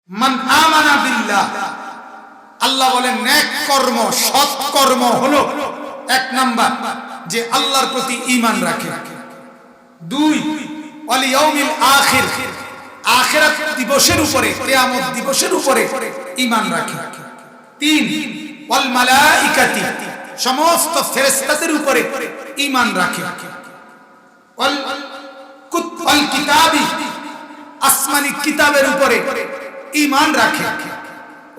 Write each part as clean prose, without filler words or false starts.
মান আমানা বিল্লাহ, আল্লাহ বলেন নেক কর্ম, সৎ কর্ম হলো এক নাম্বার যে আল্লাহর প্রতি ঈমান রাখে। দুই, ওয়াল ইয়াউমিল আখির, আখিরাত দিবসের উপরে, কিয়ামত দিবসের উপরে ঈমান রাখে। তিন, ওয়াল মালাইকাতি, সমস্ত ফেরেশতাদের উপরে ঈমান রাখে। ওয়াল কিতাবি, আসমানি কিতাবের উপরে ঈমান রাখে।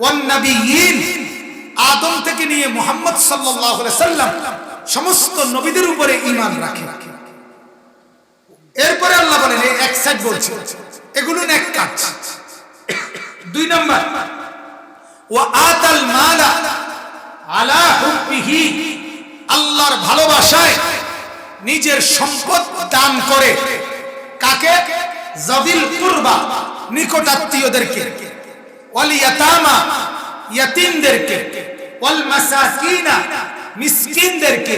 ওয়ান নবিয়্যিন, আদম থেকে নিয়ে মুহাম্মদ সাল্লাল্লাহু আলাইহি সাল্লাম সমস্ত নবীদের উপরে ঈমান রাখে। এরপরে আল্লাহ বলেন, এই এক সাইড বলছে এগুলো নেক কাজ। দুই নাম্বার, ওয়া আতাল মালা আলা হুব্বিহি, আল্লাহর ভালোবাসায় নিজের সম্পদ দান করে। কাকে? যাবিল কুরবা, নিকটাত্মীয়দেরকে। ওয়াল ইয়াতামা, ইয়াতীমদেরকে। ওয়াল মাসাকিনা, মিসকিনদেরকে।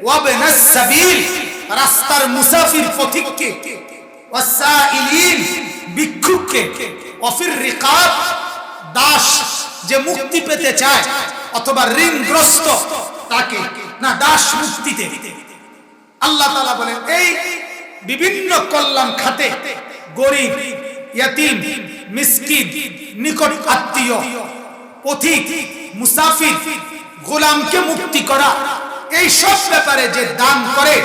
ওয়াবনাস সাবিল, রাস্তার মুসাফির পথিককে। ওয়াসাইলিন, ভিক্ষুককে। ওয়াফির রিকাব, দাস যে মুক্তি পেতে চায় অথবা ঋণগ্রস্ত তাকে, না দাস মুক্তিতে। আল্লাহ তাআলা বলেন এই বিভিন্ন কল্যাণ খাতে গরীব, ইয়াতীম, মিসকিন, নিকট আত্মীয়, পথিক, মুসাফির, গোলামকে মুক্তি করা, এই সব ব্যাপারে যে দান করে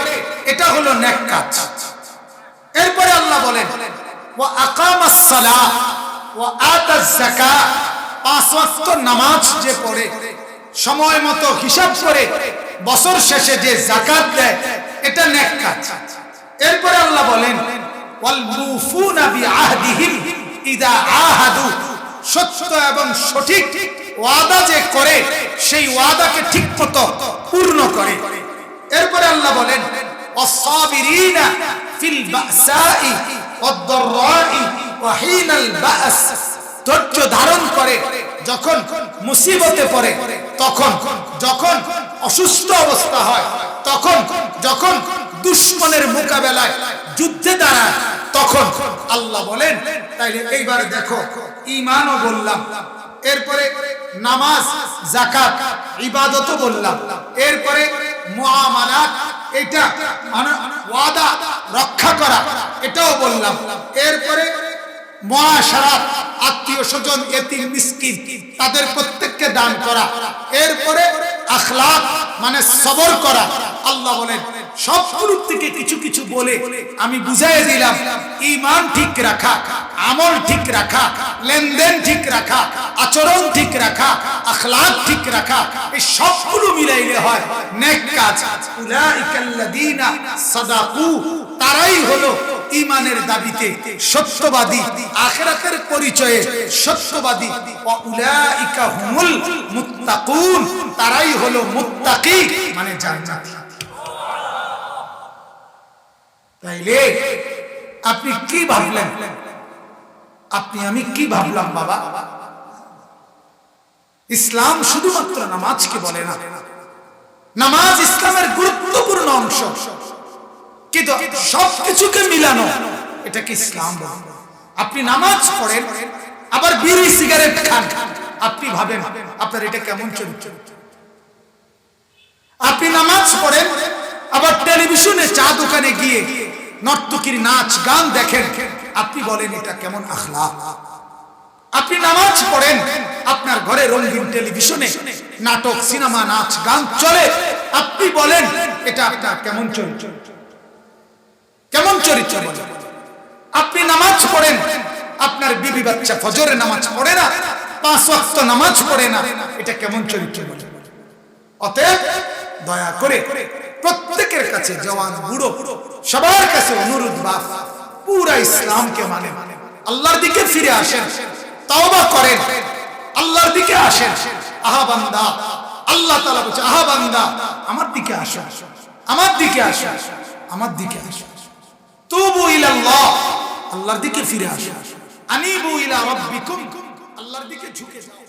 এটা হলো নেক কাজ। এরপরে আল্লাহ বলেন, ওয়া আকামাস সালাহ ওয়া আতাজ যাকাত, পাঁচ ওয়াক্ত নামাজ যে পড়ে, সময় মতো হিসাব করে বছর শেষে যে যাকাত দেয়, এটা নেক কাজ। এরপরে আল্লাহ বলেন, ওয়াল মুফুনা বিআহদিহিম ইযা আহাদু, সত্য এবং সঠিক ওয়াদা যে করে সেই ওয়াদাকে ঠিকমতো পূর্ণ করে। এরপরে আল্লাহ বলেন, ওয়াস-সাবিরিনা ফিল বাসাই ওয়াদ-দাররাই ওয়া হিনাল বাস, ধৈর্য ধারণ করে যখন মুসিবতে পড়ে, তখন যখন অসুস্থ অবস্থা হয়, তখন যখন দুশমনের মোকাবেলায় যুদ্ধে দাঁড়ায়, তখন আল্লাহ বলেন। তাইলে এইবার দেখো, ঈমানও বললাম, এরপরে নামাজ, যাকাত, ইবাদতও বললাম, এরপরে মুআমালাত, এটা মানে ওয়াদা রক্ষা করা, এটাও বললাম, এরপরে মুআশারাত, আত্মীয় স্বজন, এতিম, মিসকিন তাদের প্রত্যেককে দান করা, এরপরে আখলাক মানে সবর করা। আল্লাহ বলেন সবগুলো থেকে কিছু কিছু বলে আমি বুঝাই দিলাম, ঈমান ঠিক রাখা, আমল ঠিক রাখা, লেনদেন ঠিক রাখা, আচরণ ঠিক রাখা, আখলাক ঠিক রাখা, এই সবগুলো মিলাইলে হয় নেক কাজ। উলাইকাল্লাযীনা সাদাকু, তারাই হলো ঈমানের দাবিতে সত্যবাদী, আখিরাতের পরিচয়ে সত্যবাদী। ওয়া উলাইকা হুমুল মুত্তাকুন, তারাই হলো মুত্তাকি মানে জান্নাতি। তাইলে আপনি কি ভাবলেন? আপনি আমি কি ভাবলাম বাবা? ইসলাম শুধুমাত্র নামাজকে বলে না, নামাজ ইসলামের গুরুত্বপূর্ণ অংশ, কিন্তু সবকিছুকে মিলানো এটা কি ইসলাম? আপনি নামাজ পড়েন আবার বিড়ি সিগারেট খান, আপনি ভাবেন আপনার এটা কেমন চরিত্র? আপনি নামাজ পড়েন আবার টেলিভিশনে, চা দোকানে গিয়ে নর্তকীর নাচ গান দেখেন, আপনি বলেন এটা কেমন আখলাক? আপনি নামাজ পড়েন, আপনার ঘরে রঙিন টেলিভিশনে নাটক, সিনেমা, নাচ গান চলে, আপনি বলেন এটা আপনার কেমন চরিত্র? কেমন চরিত্র? আপনি নামাজ পড়েন, আপনার বিবি বাচ্চা ফজরে নামাজ পড়ে না, পাঁচ ওয়াক্ত নামাজ পড়ে না, এটা কেমন চরিত্র? অতএব দয়া করে প্রত্যেকের কাছে, জওয়ান বুড়ো সবার কাছে অনুরোধ, বাপ পুরা ইসলামকে মানে, আল্লাহর দিকে ফিরে আসেন, তওবা করেন, আল্লাহর দিকে আসেন। আহা বান্দা, আল্লাহ তাআলা বলছে, আহা বান্দা আমার দিকে আসো, আমার দিকে আসো, আমার দিকে আসো। তুবু ইলাল্লাহ, আল্লাহর দিকে ফিরে আসো। আনিবু ইলা রাব্বিকুম, আল্লাহর দিকে ঝুঁকে যাও।